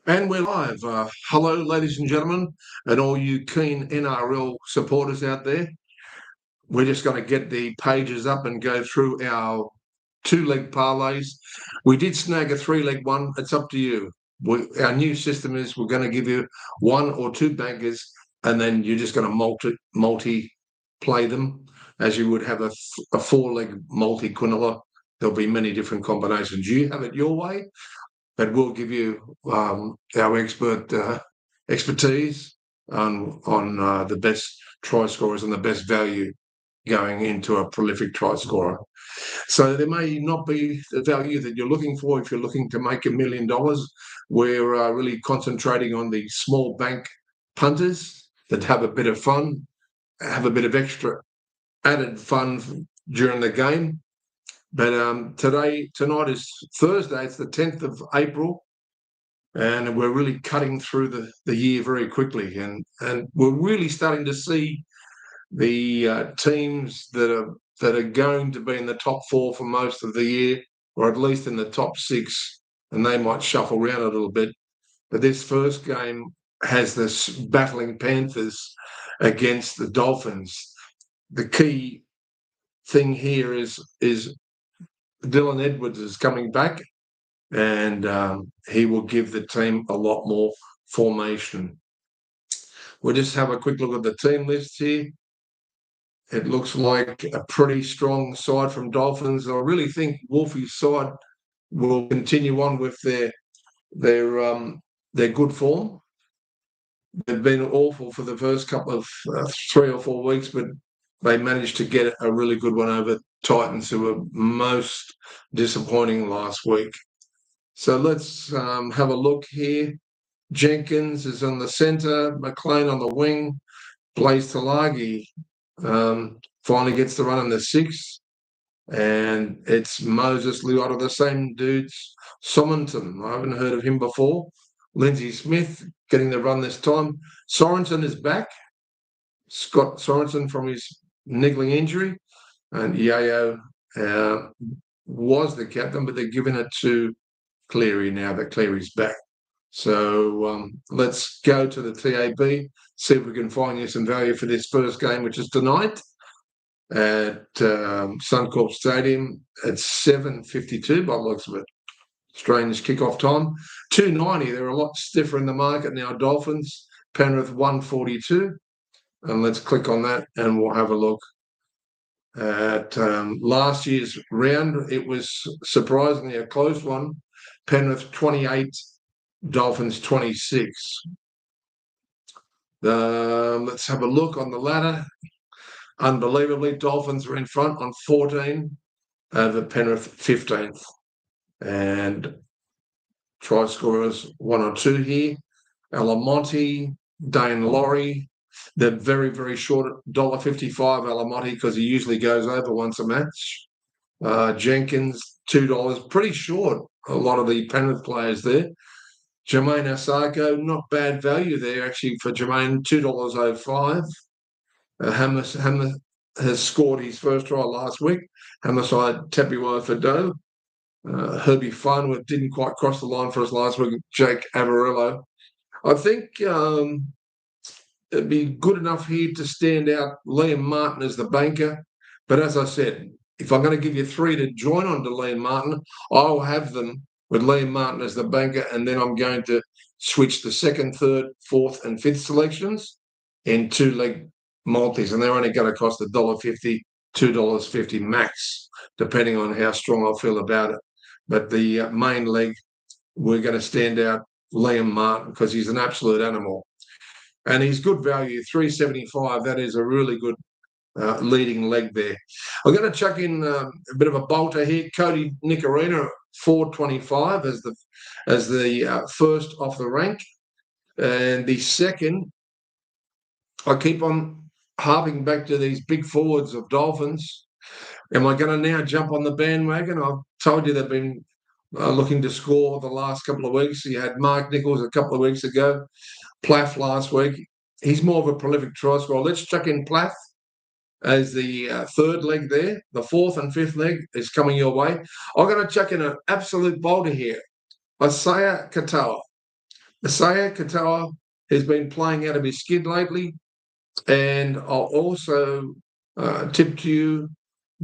And we're live. Hello, ladies and gentlemen, and all you keen NRL supporters out there. We're just going to get the pages up and go through our two-leg parlays. We did snag a three-leg one. It's up to you. Our new system is we're going to give you one or two bankers, and then you're just going to multi-play them as you would have a four-leg multi-quinilla. There'll be many different combinations. You have it your way, but we'll give you our expertise on the best try scorers and the best value going into a prolific try scorer. So there may not be the value that you're looking for if you're looking to make $1 million. We're really concentrating on the small bank punters that have a bit of fun, have a bit of extra added fun during the game. But tonight is Thursday. It's the 10th of April, and we're really cutting through the year very quickly. And we're really starting to see the teams that are going to be in the top four for most of the year, or at least in the top six, and they might shuffle around a little bit. But this first game has this battling Panthers against the Dolphins. The key thing here is Dylan Edwards is coming back, and he will give the team a lot more formation. We'll just have a quick look at the team list here. It looks like a pretty strong side from Dolphins. I really think Wolfie's side will continue on with their good form. They've been awful for the first couple of 3 or 4 weeks, but they managed to get a really good one over Titans, who were most disappointing last week. So let's have a look here. Jenkins is on the centre, McLean on the wing, Blaze Talagi finally gets the run in the sixth, and it's Moses Liotta, the same dudes. Somerton, I haven't heard of him before. Lindsay Smith getting the run this time. Sorensen is back. Scott Sorensen from his niggling injury, and Yayo was the captain, but they're giving it to Cleary now that Cleary's back. So let's go to the TAB, see if we can find you some value for this first game, which is tonight at Suncorp Stadium at 7:52 by the looks of it. Strange kickoff time. 290. They're a lot stiffer in the market now. Dolphins, Penrith 142. And let's click on that and we'll have a look at last year's round. It was surprisingly a close one. Penrith 28, Dolphins 26. Let's have a look on the ladder. Unbelievably, Dolphins are in front on 14 over Penrith 15th. And try scorers 1 or 2 here. Alamonte, Dane Laurie. They're very, very short at $1.55 Alamonte because he usually goes over once a match. Jenkins, $2. Pretty short, a lot of the Penrith players there. Jermaine Asako, not bad value there actually for Jermaine, $2.05. Hammer has scored his first try last week. Hammerside Tapiwai for Doe. Herbie Farnworth didn't quite cross the line for us last week. Jake Averillo. I think it'd be good enough here to stand out Liam Martin as the banker. But as I said, if I'm going to give you 3 to join on to Liam Martin, I'll have them with Liam Martin as the banker, and then I'm going to switch the 2nd, 3rd, 4th, and 5th selections in 2-leg multis, and they're only going to cost $1.50, $2.50 max, depending on how strong I feel about it. But the main leg, we're going to stand out Liam Martin because he's an absolute animal. And he's good value, $3.75. That is a really good leading leg there. I'm going to chuck in a bit of a bolter here. Cody Nicarina, $4.25 as the first off the rank. And the second, I keep on harping back to these big forwards of Dolphins. Am I going to now jump on the bandwagon? I've told you they've been looking to score the last couple of weeks. You had Mark Nichols a couple of weeks ago, Plath last week. He's more of a prolific try scorer. Let's chuck in Plath as the 3rd leg there. The 4th and 5th leg is coming your way. I'm going to chuck in an absolute bolter here. Isaiah Katoa. Isaiah Katoa has been playing out of his skin lately. And I'll also tip to you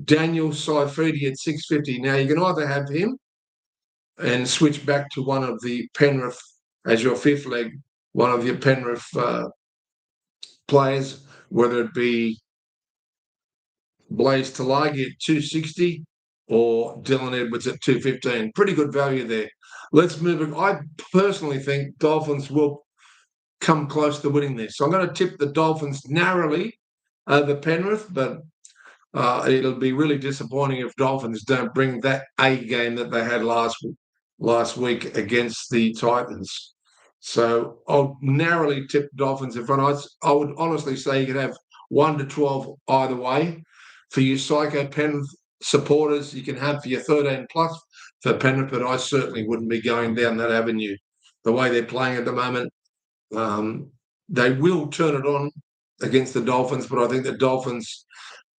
Daniel Saifidi at 650. Now, you can either have him and switch back to one of the Penrith as your fifth leg, one of your Penrith players, whether it be Blaze Talagi at 260 or Dylan Edwards at 215. Pretty good value there. Let's move it. I personally think Dolphins will come close to winning this. So I'm going to tip the Dolphins narrowly over Penrith, but it'll be really disappointing if Dolphins don't bring that A game that they had last week against the Titans. So I'll narrowly tip Dolphins in front. I would honestly say you could have 1 to 12 either way. For you Psycho Penrith supporters, you can have for your 13 plus for Penrith, but I certainly wouldn't be going down that avenue. The way they're playing at the moment, they will turn it on against the Dolphins, but I think the Dolphins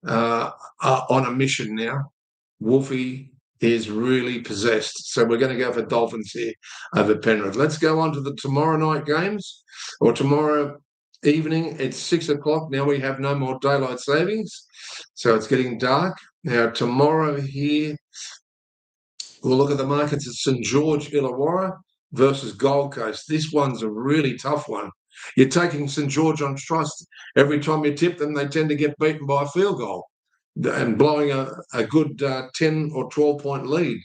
are on a mission now. Wolfie is really possessed. So we're going to go for Dolphins here over Penrith. Let's go on to the tomorrow night games, or tomorrow evening at 6 o'clock. Now we have no more daylight savings, so it's getting dark. Now tomorrow here, we'll look at the markets at St George Illawarra versus Gold Coast. This one's a really tough one. You're taking St George on trust. Every time you tip them, they tend to get beaten by a field goal and blowing a good 10 or 12-point lead.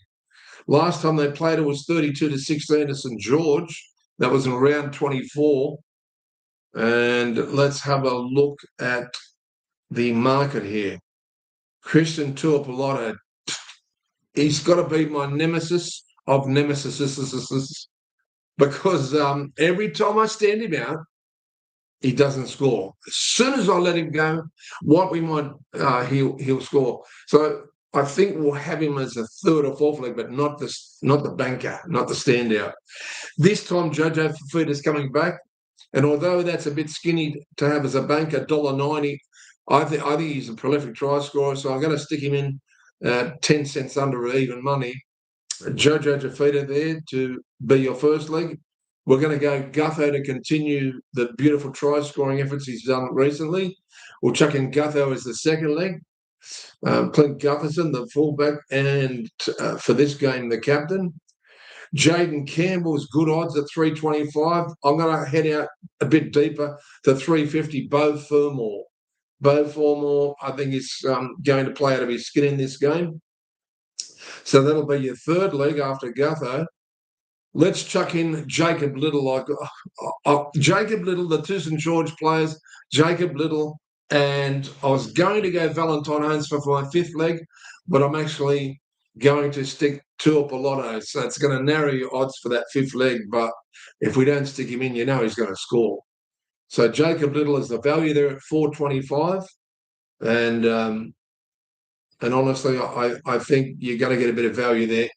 Last time they played, it was 32 to 16 to St George. That was in round 24. And let's have a look at the market here. Christian Tuapolotta, he's got to be my nemesis of nemesis because every time I stand him out, he doesn't score. As soon as I let him go, what we might he'll score. So I think we'll have him as a third or fourth leg, but not the banker, not the standout. This time Jojo Fafita's coming back, and although that's a bit skinny to have as a banker, $1.90, I think he's a prolific try scorer. So I'm going to stick him in 10 cents under even money. Jojo Fafita there to be your first leg. We're going to go Gutho to continue the beautiful try-scoring efforts he's done recently. We'll chuck in Gutho as the second leg. Clint Gutherson, the fullback, and for this game, the captain. Jaden Campbell's good odds at 325. I'm going to head out a bit deeper to 350, Beau Fermor. Beau Fermor, I think, is going to play out of his skin in this game. So that'll be your third leg after Gutho. Let's chuck in Jacob Little. Jacob Little, the two St George players, Jacob Little, and I was going to go Valentine Holmes for my fifth leg, but I'm actually going to stick Tuapolotta. So it's going to narrow your odds for that fifth leg, but if we don't stick him in, you know he's going to score. So Jacob Little is the value there at 425, and honestly, I think you're going to get a bit of value there.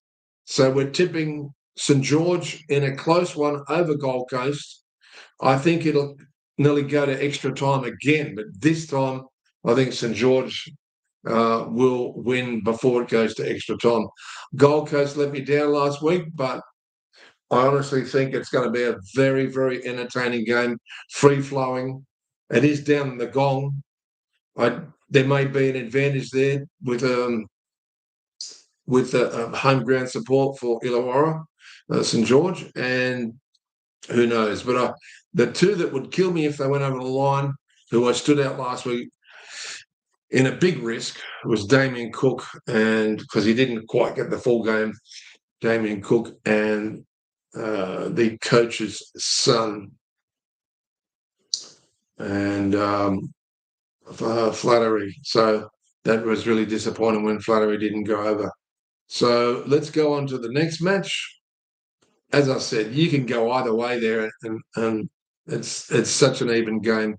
So we're tipping St George in a close one over Gold Coast. I think it'll nearly go to extra time again, but this time I think St George will win before it goes to extra time. Gold Coast let me down last week, but I honestly think it's going to be a very, very entertaining game, free-flowing. It is down in the Gong. There may be an advantage there with home ground support for Illawarra, St George, and who knows. But the two that would kill me if they went over the line, who I stood out last week in a big risk, was Damien Cook, and because he didn't quite get the full game, Damien Cook and the coach's son, and Flattery. So that was really disappointing when Flattery didn't go over. So let's go on to the next match. As I said, you can go either way there, and it's such an even game.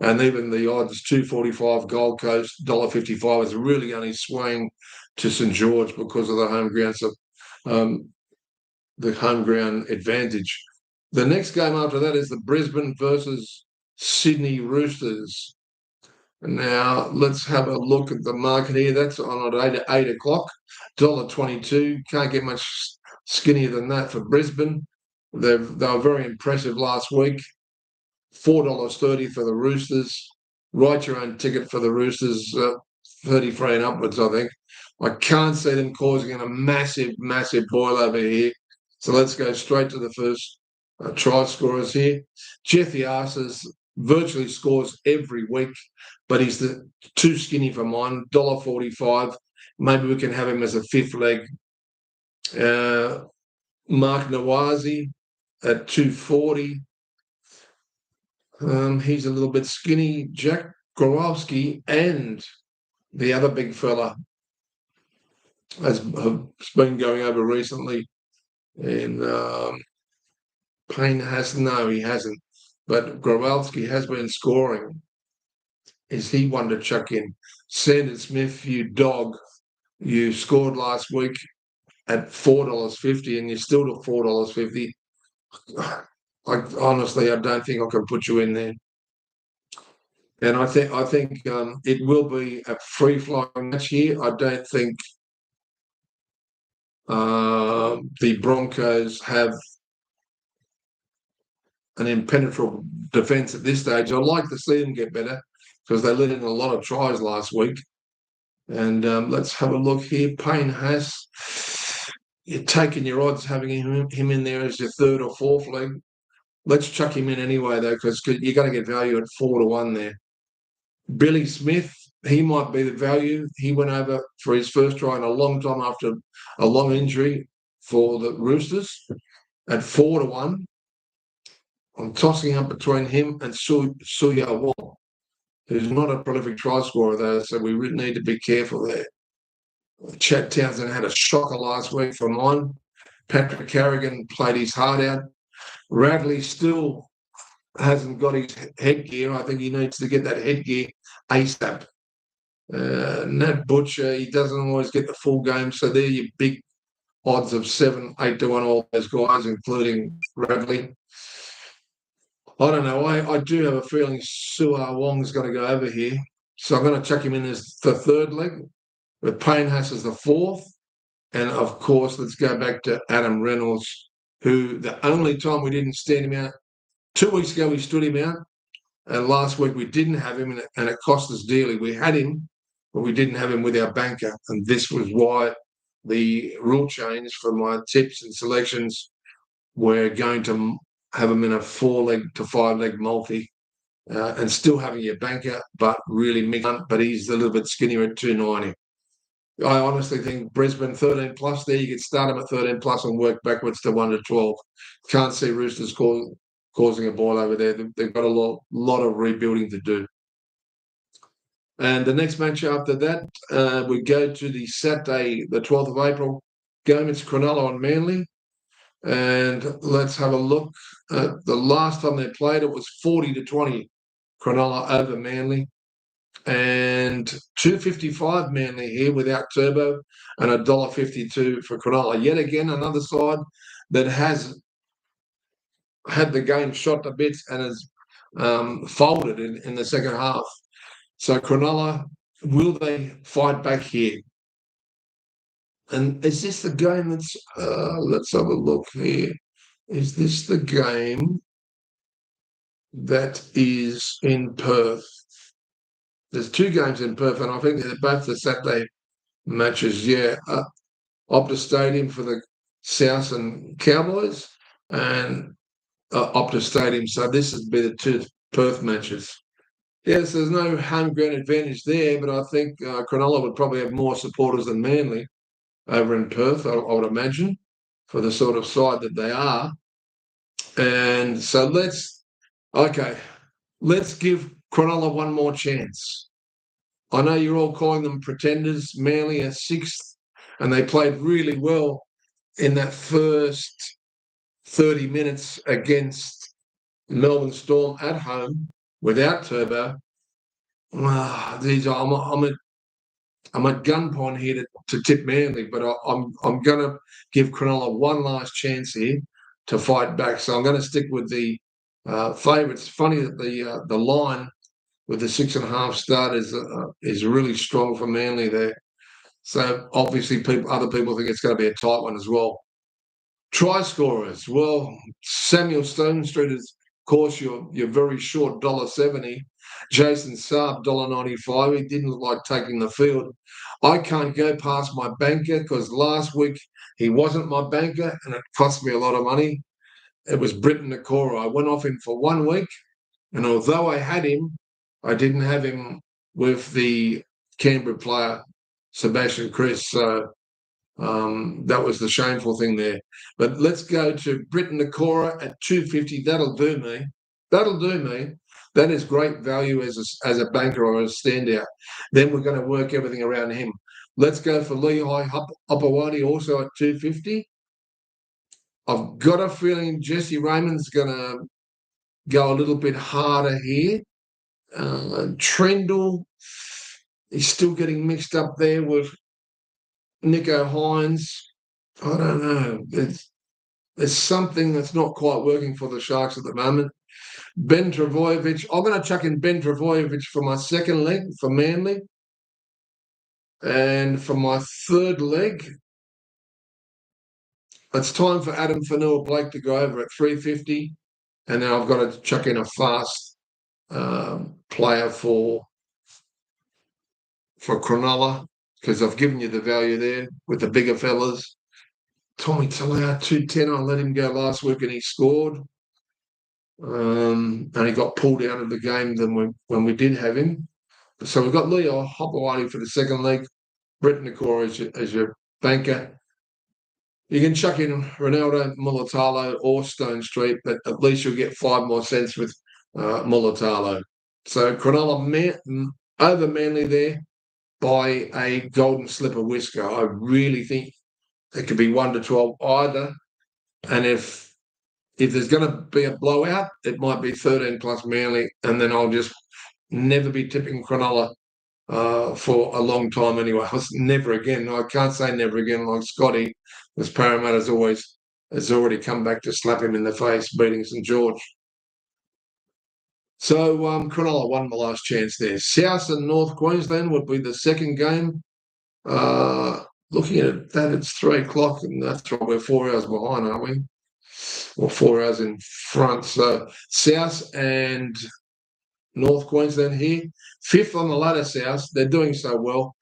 And even the odds, 245 Gold Coast, $1.55 is really only swaying to St George because of the home ground, the home ground advantage. The next game after that is the Brisbane versus Sydney Roosters. Now, let's have a look at the market here. That's on at 8 o'clock, $1.22. Can't get much skinnier than that for Brisbane. They were very impressive last week. $4.30 for the Roosters. Write your own ticket for the Roosters, 33 and upwards, I think. I can't see them causing a massive, massive boil over here. So let's go straight to the first try scorers here. Jeffy Arces virtually scores every week, but he's too skinny for mine, $1.45. Maybe we can have him as a fifth leg. Mark Nawazi at 240. He's a little bit skinny. Jack Growalski and the other big fella has been going over recently. And Payne he hasn't. But Growalski has been scoring. Is he one to chuck in? Sandon Smith, you dog. You scored last week at $4.50 and you're still at $4.50. Honestly, I don't think I can put you in there. And I think it will be a free-flowing match here. I don't think the Broncos have an impenetrable defence at this stage. I'd like to see them get better because they let in a lot of tries last week. And let's have a look here. Payne you're taking your odds having him in there as your third or fourth leg. Let's chuck him in anyway, though, because you're going to get value at 4-1 there. Billy Smith, he might be the value. He went over for his first try in a long time after a long injury for the Roosters at 4-1. I'm tossing up between him and Suya Wong, who's not a prolific try scorer, though, so we really need to be careful there. Chad Townsend had a shocker last week for mine. Patrick Carrigan played his heart out. Radley still hasn't got his headgear. I think he needs to get that headgear ASAP. Nat Butcher, he doesn't always get the full game, so they're your big odds of 7, 8-1, all those guys, including Radley. I don't know. I do have a feeling Su'a Wong's going to go over here, so I'm going to chuck him in as the third leg, with Payne Haas as the fourth. And, of course, let's go back to Adam Reynolds, who the only time we didn't stand him out, 2 weeks ago we stood him out, and last week we didn't have him, and it cost us dearly. We had him, but we didn't have him with our banker, and this was why the rule change for my tips and selections were going to have him in a 4-leg to 5-leg multi, and still having your banker, but really mixed, but he's a little bit skinnier at 290. I honestly think Brisbane 13 plus there. You could start them at 13 plus and work backwards to 1 to 12. Can't see Roosters causing a boil over there. They've got a lot of rebuilding to do. And the next match after that, we go to the Saturday, the 12th of April game. It's Cronulla and Manly. And let's have a look. The last time they played, it was 40-20 Cronulla over Manly. And $2.55 Manly here without Turbo, and $1.52 for Cronulla. Yet again, another side that has had the game shot to bits and has folded in the second half. So Cronulla, will they fight back here? And is this the game that's, let's have a look here. Is this the game that is in Perth? There's 2 games in Perth, and I think they're both the Saturday matches. Yeah, Optus Stadium for the South and Cowboys, and Optus Stadium. So this would be the 2 Perth matches. Yes, there's no home ground advantage there, but I think Cronulla would probably have more supporters than Manly over in Perth, I would imagine, for the sort of side that they are. And so let's give Cronulla one more chance. I know you're all calling them pretenders. Manly are 6th, and they played really well in that first 30 minutes against Melbourne Storm at home without Turbo. I'm at gunpoint here to tip Manly, but I'm going to give Cronulla one last chance here to fight back. So I'm going to stick with the favourites. Funny that the line with the 6.5 start is really strong for Manly there. So obviously other people think it's going to be a tight one as well. Try scorers. Well, Samuel Stone Street is, of course, you're very short, $1.70. Jason Saab, $1.95. He didn't look like taking the field. I can't go past my banker because last week he wasn't my banker and it cost me a lot of money. It was Britton Nakora. I went off him for 1 week, and although I had him, I didn't have him with the Canberra player, Sebastian Chris. So that was the shameful thing there. But let's go to Britton Nakora at 250. That'll do me. That'll do me. That is great value as a banker or a standout. Then we're going to work everything around him. Let's go for Lehigh Hopewadi also at 250. I've got a feeling Jesse Raymond's going to go a little bit harder here. Trendle is still getting mixed up there with Nico Hines. I don't know. There's something that's not quite working for the Sharks at the moment. Ben Travojevic. I'm going to chuck in Ben Travojevic for my second leg for Manly. And for my third leg, it's time for Adam Fanua-Blake to go over at 350. And then I've got to chuck in a fast player for Cronulla because I've given you the value there with the bigger fellas. Tommy Talau, 210. I let him go last week and he scored. And he got pulled out of the game when we did have him. So we've got Leo Hopewadi for the second leg, Brett Nakora as your banker. You can chuck in Ronaldo, Mulatalo or Stone Street, but at least you'll get 5 more cents with Mulatalo. So Cronulla over Manly there by a golden slipper whisker. I really think it could be 1 to 12 either. And if there's going to be a blowout, it might be 13 plus Manly, and then I'll just never be tipping Cronulla for a long time anyway. Never again. I can't say never again like Scotty, because Parramatta's has already come back to slap him in the face, beating St George. So Cronulla won the last chance there. South and North Queensland would be the second game. Looking at that, it's 3 o'clock, and that's right, we're 4 hours behind, aren't we? Or 4 hours in front. So South and North Queensland here. 5th on the ladder, South. They're doing so well.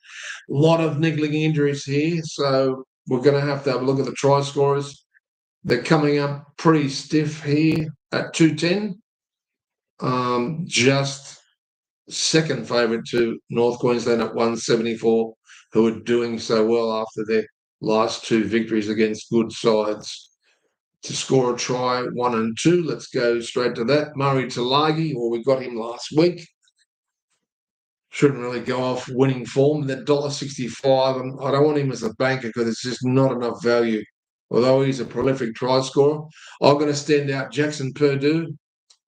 A lot of niggling injuries here, so we're going to have a look at the try scorers. They're coming up pretty stiff here at 210. Just second favourite to North Queensland at 174, who are doing so well after their last 2 victories against good sides. To score a try, 1 and 2. Let's go straight to that. Murray Talagi, we got him last week. Shouldn't really go off winning form. That $1.65, I don't want him as a banker because it's just not enough value. Although he's a prolific try scorer, I'm going to stand out Jackson Purdue.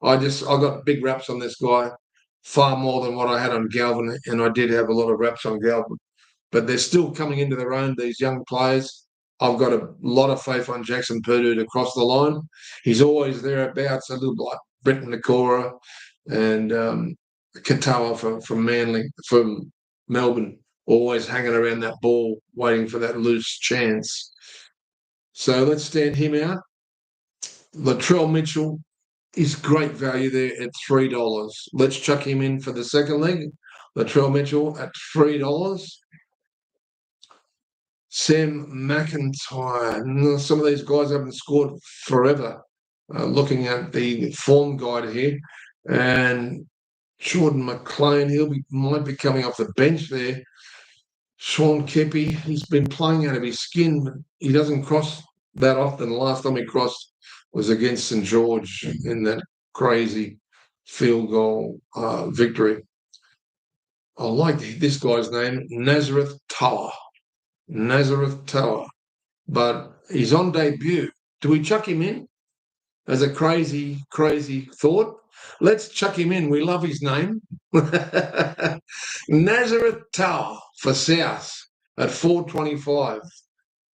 I got big raps on this guy, far more than what I had on Galvin, and I did have a lot of raps on Galvin. But they're still coming into their own, these young players. I've got a lot of faith on Jackson Purdue to cross the line. He's always thereabouts, a little like Britton Nakora and Katoa from Melbourne, always hanging around that ball, waiting for that loose chance. So let's stand him out. Latrell Mitchell is great value there at $3. Let's chuck him in for the second leg. Latrell Mitchell at $3. Sam McIntyre. Some of these guys haven't scored forever. Looking at the form guide here. And Jordan McLean, might be coming off the bench there. Sean Kepi, he's been playing out of his skin, but he doesn't cross that often. The last time he crossed was against St George in that crazy field goal victory. I like this guy's name, Nazareth Tower. But he's on debut. Do we chuck him in as a crazy, crazy thought? Let's chuck him in. We love his name. Nazareth Tower for South at $4.25.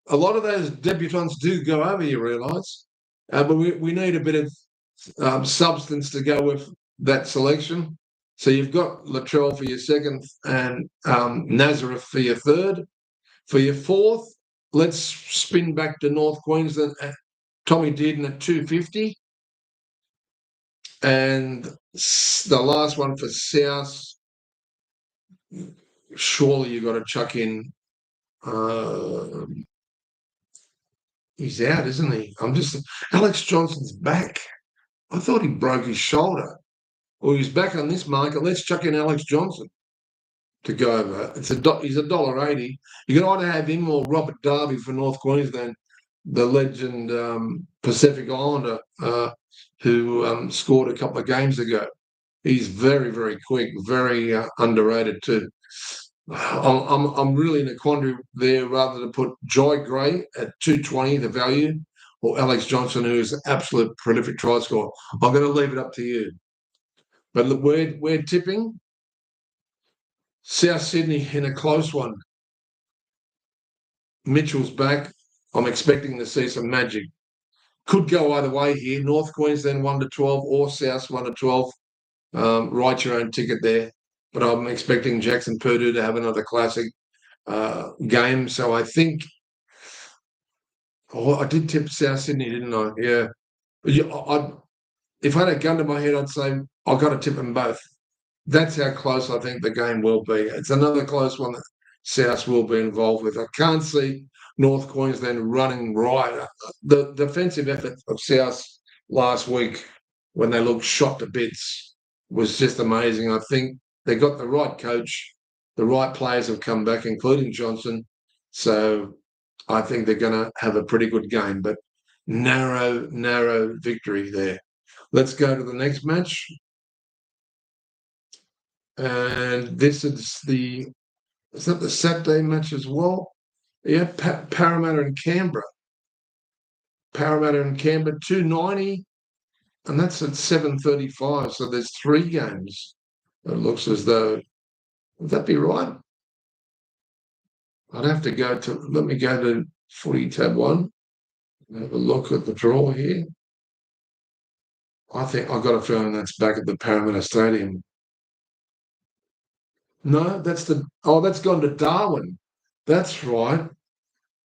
A lot of those debutants do go over, you realise. But we need a bit of substance to go with that selection. So you've got Latrell for your second and Nazareth for your third. For your fourth, let's spin back to North Queensland Tommy Dearden at 250. And the last one for South, surely you've got to chuck in. He's out, isn't he? Alex Johnson's back. I thought he broke his shoulder. Well, he's back on this market. Let's chuck in Alex Johnson to go over. He's $1.80. You can either have him or Robert Darby for North Queensland, the legend Pacific Islander who scored a couple of games ago. He's very, very quick, very underrated too. I'm really in a quandary there, rather to put Jai Gray at 220, the value, or Alex Johnson, who is an absolute prolific try scorer. I'm going to leave it up to you. But look, we're tipping South Sydney in a close one. Mitchell's back. I'm expecting to see some magic. Could go either way here. North Queensland 1-12 or South 1-12. Write your own ticket there. But I'm expecting Jackson Purdue to have another classic game. So I think I did tip South Sydney, didn't I? Yeah. If I had a gun to my head, I'd say I've got to tip them both. That's how close I think the game will be. It's another close one that South will be involved with. I can't see North Queensland running right. The defensive effort of South last week, when they looked shot to bits, was just amazing. I think they got the right coach. The right players have come back, including Johnson. So I think they're going to have a pretty good game, but narrow victory there. Let's go to the next match. And this is that the Saturday match as well? Yeah, Parramatta and Canberra. Parramatta and Canberra, 290, and that's at 7:35. So there's 3 games. It looks as though, would that be right? I'd have to let me go to footy tab 1. Have a look at the draw here. I think I've got a feeling that's back at the Parramatta Stadium. No, that's gone to Darwin. That's right.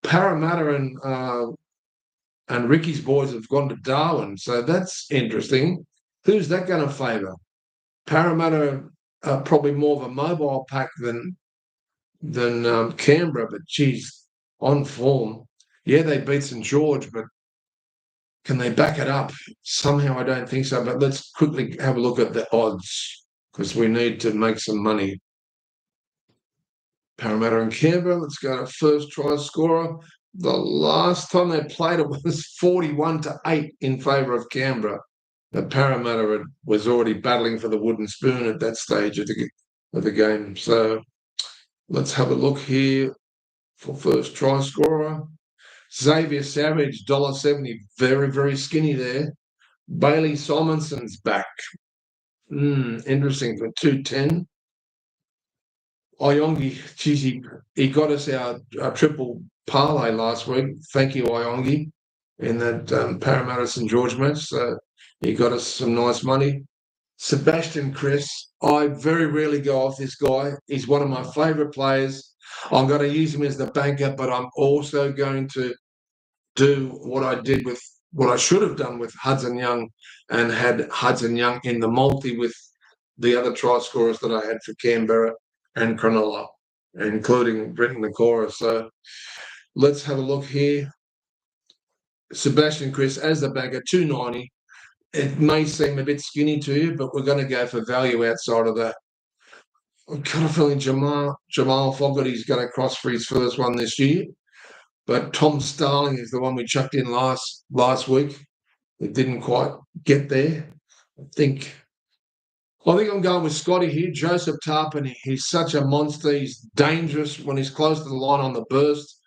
Parramatta and Ricky's boys have gone to Darwin, so that's interesting. Who's that going to favour? Parramatta are probably more of a mobile pack than Canberra, but geez, on form. Yeah, they beat St George, but can they back it up? Somehow I don't think so. But let's quickly have a look at the odds, because we need to make some money. Parramatta and Canberra, let's go to first try scorer. The last time they played it was 41-8 in favour of Canberra. The Parramatta was already battling for the wooden spoon at that stage of the game. So let's have a look here for first try scorer. Xavier Savage, $1.70, very, very skinny there. Bailey Simonson's back. Interesting for 210. Iongi, geez, he got us our triple parlay last week. Thank you, Iongi, in that Parramatta St George match. So he got us some nice money. Sebastian Chris, I very rarely go off this guy. He's one of my favourite players. I'm going to use him as the banker, but I'm also going to do what I should have done with Hudson Young, and had Hudson Young in the multi with the other try scorers that I had for Canberra and Cronulla, including Brenton Nakora. So let's have a look here. Sebastian Chris as the banker, 290. It may seem a bit skinny to you, but we're going to go for value outside of that. I've got a feeling Jamal Fogarty's going to cross for his first one this year. But Tom Starling is the one we chucked in last week. It didn't quite get there. I think I'm going with Scotty here. Joseph Tarpany. He's such a monster. He's dangerous when he's close to the line on the burst.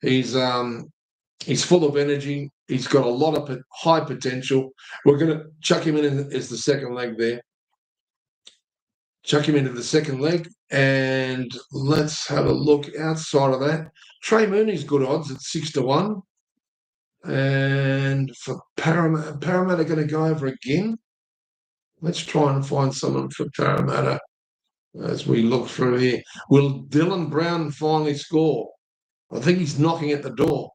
He's full of energy. He's got a lot of high potential. We're going to chuck him in as the second leg there. Chuck him into the second leg, and let's have a look outside of that. Trey Mooney's good odds at 6-1. And for Parramatta going to go over again. Let's try and find someone for Parramatta as we look through here. Will Dylan Brown finally score? I think he's knocking at the door.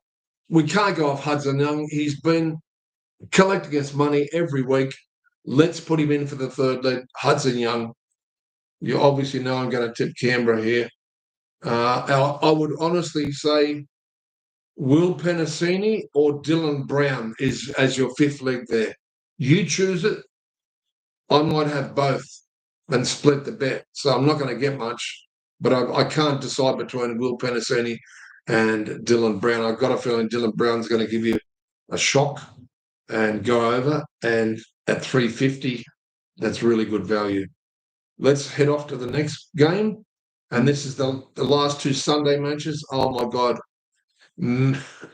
we can't go off Hudson Young. He's been collecting us money every week. Let's put him in for the third leg. Hudson Young. You obviously know I'm going to tip Canberra here. I would honestly say Will Penasini or Dylan Brown is as your fifth leg there. You choose it. I might have both and split the bet. So I'm not going to get much, but I can't decide between Will Penasini and Dylan Brown. I've got a feeling Dylan Brown's going to give you a shock and go over. And at 350, that's really good value. Let's head off to the next game. And this is the last two Sunday matches. Oh, my God.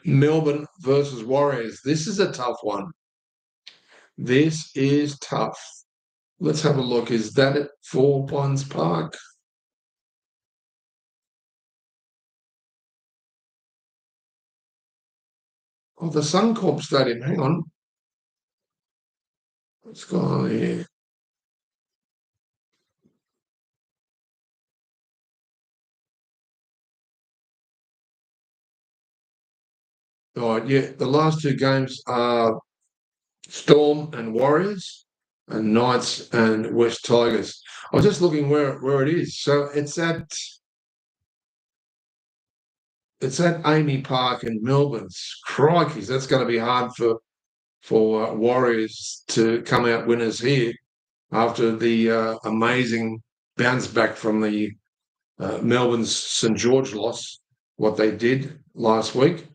Melbourne versus Warriors. This is a tough one. This is tough. Let's have a look. Is that at 4 Ponds Park? Oh, the Suncorp Stadium. Hang on. Let's go on here. All right, yeah. The last two games are Storm and Warriors and Knights and West Tigers. I was just looking where it is. So it's at Amy Park in Melbourne. Crikey, that's going to be hard for Warriors to come out winners here after the amazing bounce back from the Melbourne's St George loss, what they did last week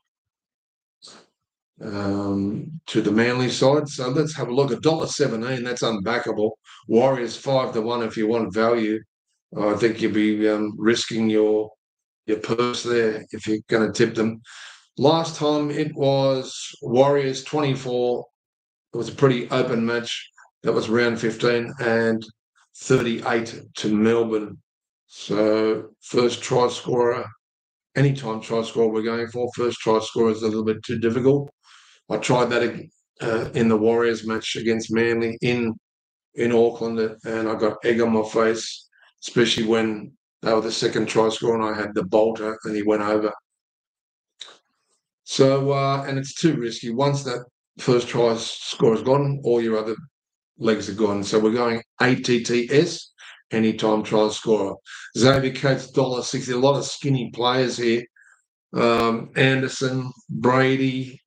to the Manly side. So let's have a look. $1.17, that's unbackable. Warriors 5-1 if you want value. I think you'd be risking your purse there if you're going to tip them. Last time it was Warriors 24. It was a pretty open match. That was round 15 and 38 to Melbourne. So first try scorer, anytime try scorer we're going for. First try scorer is a little bit too difficult. I tried that in the Warriors match against Manly in Auckland, and I got egg on my face, especially when they were the second try scorer and I had the bolter and he went over. So, and it's too risky. Once that first try score is gone, all your other legs are gone. So we're going ATTS, anytime try scorer. Xavier Coates, $1.60. A lot of skinny players here. Anderson, Bradley,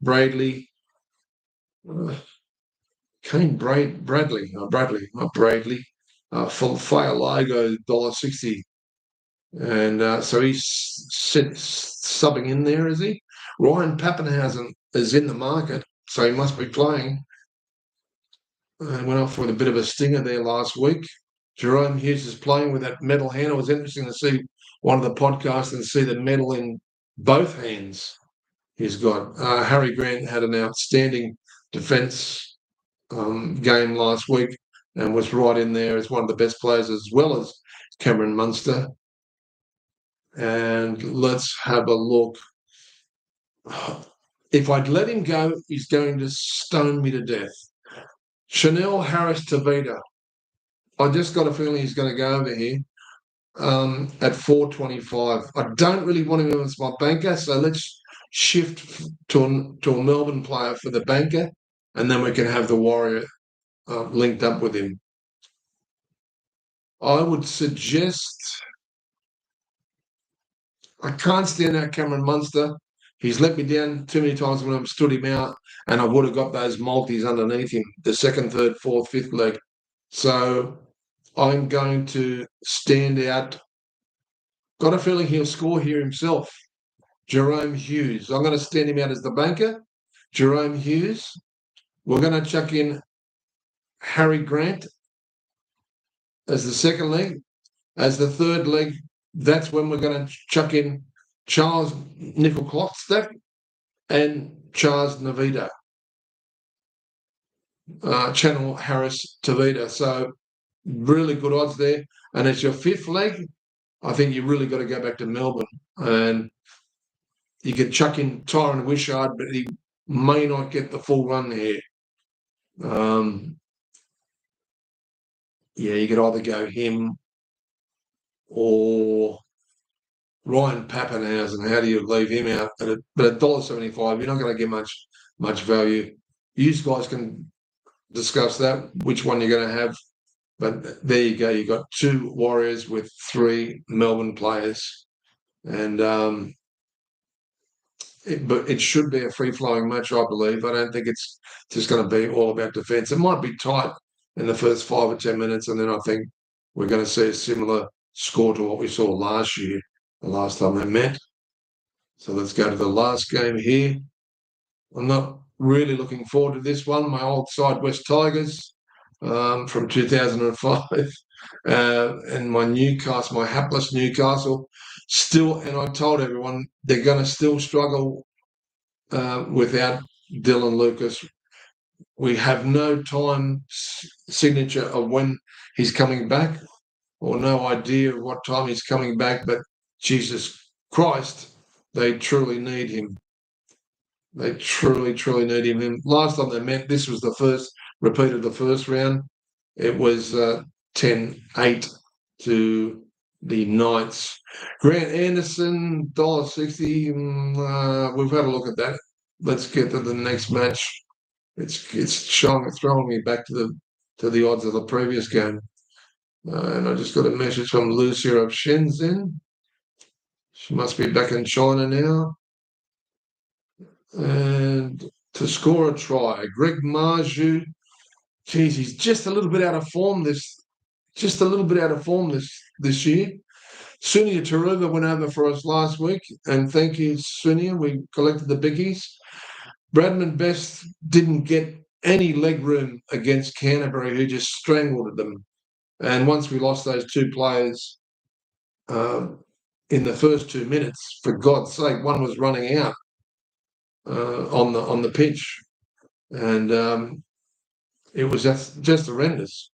Kane Bradley, not Bradley. Faialago, $1.60. And so he's subbing in there, is he? Ryan Pappenhausen is in the market, so he must be playing. Went off with a bit of a stinger there last week. Jerome Hughes is playing with that metal hand. It was interesting to see one of the podcasts and see the metal in both hands he's got. Harry Grant had an outstanding defence game last week and was right in there as one of the best players, as well as Cameron Munster. And let's have a look. If I'd let him go, he's going to stone me to death. Chanel Harris Tavita. I just got a feeling he's going to go over here at 4.25. I don't really want him as my banker, so let's shift to a Melbourne player for the banker, and then we can have the Warrior linked up with him. I would suggest. I can't stand out Cameron Munster. He's let me down too many times when I've stood him out, and I would have got those multis underneath him, the second, third, fourth, fifth leg. So I'm going to stand out. Got a feeling he'll score here himself. Jerome Hughes. I'm going to stand him out as the banker. Jerome Hughes. We're going to chuck in Harry Grant as the second leg. As the third leg, that's when we're going to chuck in Charles Nickel-Klokstad and Charles Navita. Channel Harris Tavita. So really good odds there. And as your fifth leg, I think you really got to go back to Melbourne. And you could chuck in Tyron Wishart, but he may not get the full run here. Yeah, you could either go him or Ryan Pappenhausen, how do you leave him out? But $1.75, you're not going to get much value. You guys can discuss that, which one you're going to have. But there you go. You've got 2 Warriors with 3 Melbourne players. And but it should be a free-flowing match, I believe. I don't think it's just going to be all about defence. It might be tight in the first 5 or 10 minutes, and then I think we're going to see a similar score to what we saw last year, the last time they met. So let's go to the last game here. I'm not really looking forward to this one. My old side, West Tigers, from 2005, and my Newcastle, my hapless Newcastle, still. And I told everyone they're going to still struggle without Dylan Lucas. We have no time signature of when he's coming back, or no idea of what time he's coming back. But Jesus Christ, they truly need him. They truly, truly need him. And last time they met, this was the first repeat of the first round. It was 10-8 to the Knights. Grant Anderson, $1.60. We've had a look at that. Let's get to the next match. It's throwing me back to the odds of the previous game. And I just got a message from Lucia of Shenzhen. She must be back in China now. And to score a try, Greg Marju. Geez, he's just a little bit out of form this year. Sunia Taruva went over for us last week, and thank you, Sunia. We collected the biggies. Bradman Best didn't get any leg room against Canterbury, who just strangled them. And once we lost those 2 players in the first 2 minutes, for God's sake, one was running out on the pitch, and it was just horrendous.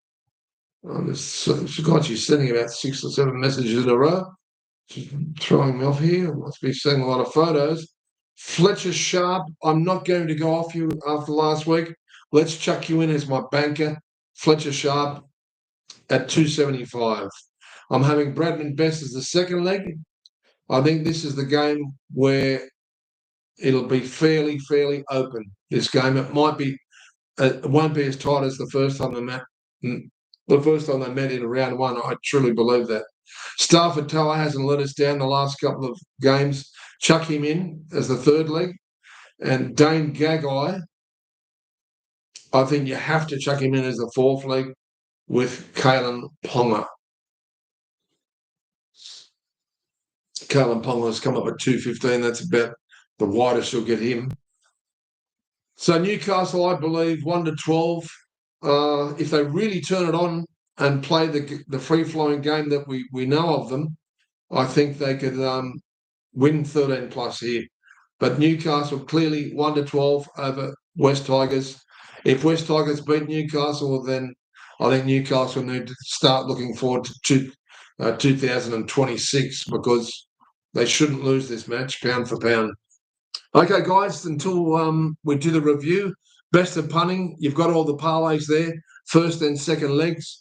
God, she's sending about 6 or 7 messages in a row. She's throwing me off here. Must be seeing a lot of photos. Fletcher Sharp, I'm not going to go off you after last week. Let's chuck you in as my banker. Fletcher Sharp at 275. I'm having Bradman Best as the second leg. I think this is the game where it'll be fairly open, this game. It won't be as tight as the first time they met. The first time they met in round 1, I truly believe that. Stafford Tower hasn't let us down the last couple of games. Chuck him in as the third leg. And Dane Gagai, I think you have to chuck him in as the fourth leg with Kalen Ponga. Kalen Ponga has come up at 215. That's about the widest you'll get him. So Newcastle, I believe, 1-12. If they really turn it on and play the free-flowing game that we know of them, I think they could win 13+ here. But Newcastle clearly 1-12 over West Tigers. If West Tigers beat Newcastle, then I think Newcastle need to start looking forward to 2026, because they shouldn't lose this match, pound for pound. Okay, guys, until we do the review, best of punting. You've got all the parlays there, first and second legs.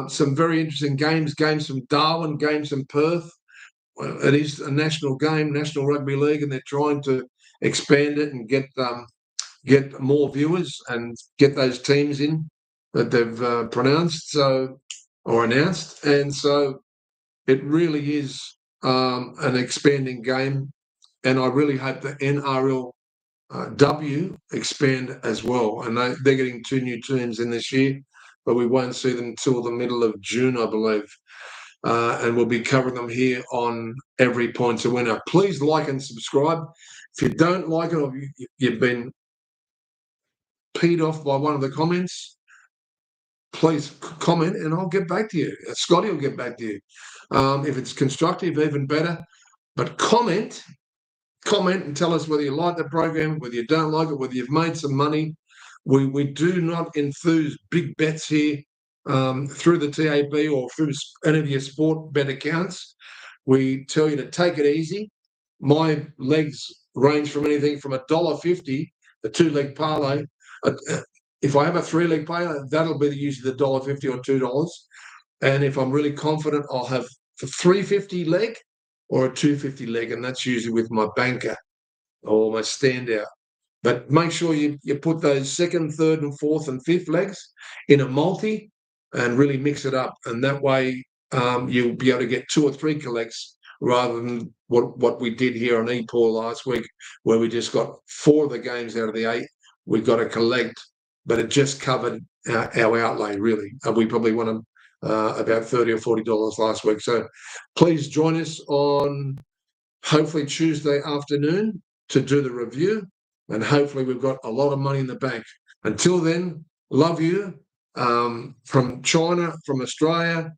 Some very interesting games from Darwin, games from Perth. It is a national game, National Rugby League, and they're trying to expand it and get more viewers and get those teams in that they've announced. And so it really is an expanding game, and I really hope the NRL expand as well. And they're getting 2 new teams in this year, but we won't see them until the middle of June, I believe. And we'll be covering them here on Every Point's a Winner. Please like and subscribe. If you don't like it, or you've been peed off by one of the comments, please comment and I'll get back to you. Scotty will get back to you. If it's constructive, even better. But comment and tell us whether you like the program, whether you don't like it, whether you've made some money. We do not enthuse big bets here through the TAB or through any of your sport bet accounts. We tell you to take it easy. My legs range from anything from $1.50, the 2-leg parlay. If I have a 3-leg parlay, that'll be usually the $1.50 or $2. And if I'm really confident, I'll have the $3.50 leg or a 250 leg, and that's usually with my banker or my standout. But make sure you put those second, third, and fourth and fifth legs in a multi and really mix it up. And that way you'll be able to get 2 or 3 collects rather than what we did here on ePaul last week, where we just got 4 of the games out of the 8 we got to collect, but it just covered our outlay, really. We probably won about $30 or $40 last week. So please join us on hopefully Tuesday afternoon to do the review, and hopefully we've got a lot of money in the bank. Until then, love you. From China, from Australia,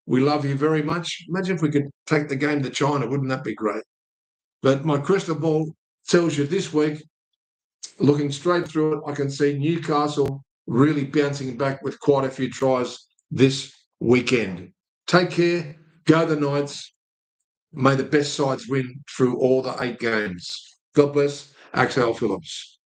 we love you very much. Imagine if we could take the game to China. Wouldn't that be great? But my crystal ball tells you this week, looking straight through it, I can see Newcastle really bouncing back with quite a few tries this weekend. Take care. Go the Knights. May the best sides win through all the 8 games. God bless. Axel Phillips.